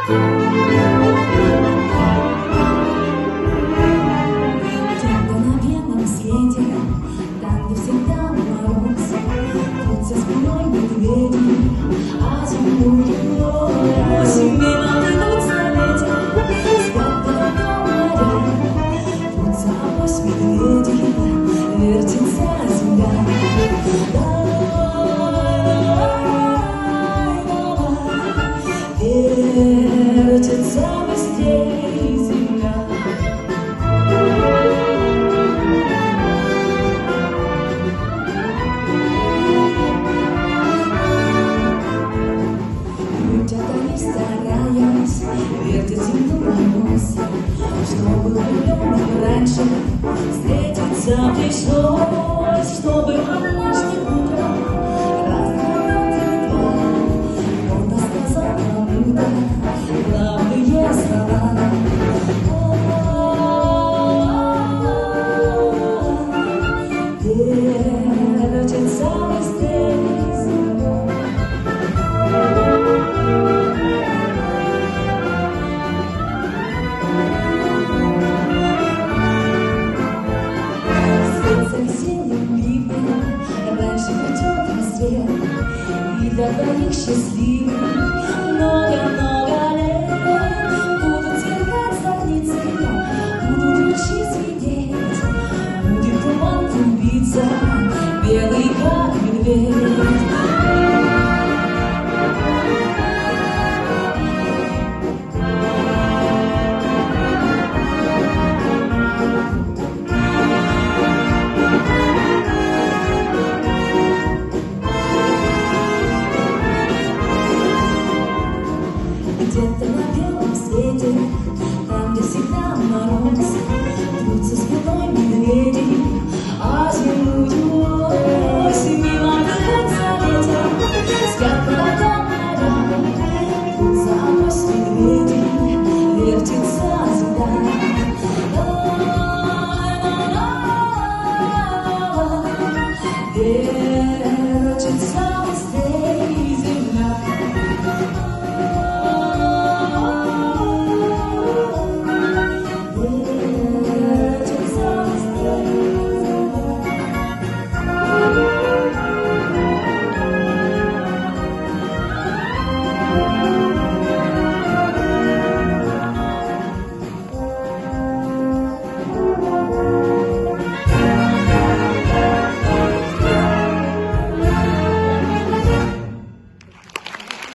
Где-то на белом свете, там, где всегда мороз, тут за спиной медведи, а зимой осень минут идут за ветер, спят давно моря, тут за ось медведи вертится земля. Вертится быстрее земля. Крутят они, стараясь, вертят землю на нос, чтобы влюбленным раньше встретиться пришлось, чтобы однажды утром разгадать два. Он сказал кому-то главные слова. Вертится быстрее земля. За весенним ливнем раньше придет рассвет, и для двоих счастливых много-много лет будут сверкать зорницы, будут лучи светить, будет туман клубиться, белый как медведь. Где-то на белом свете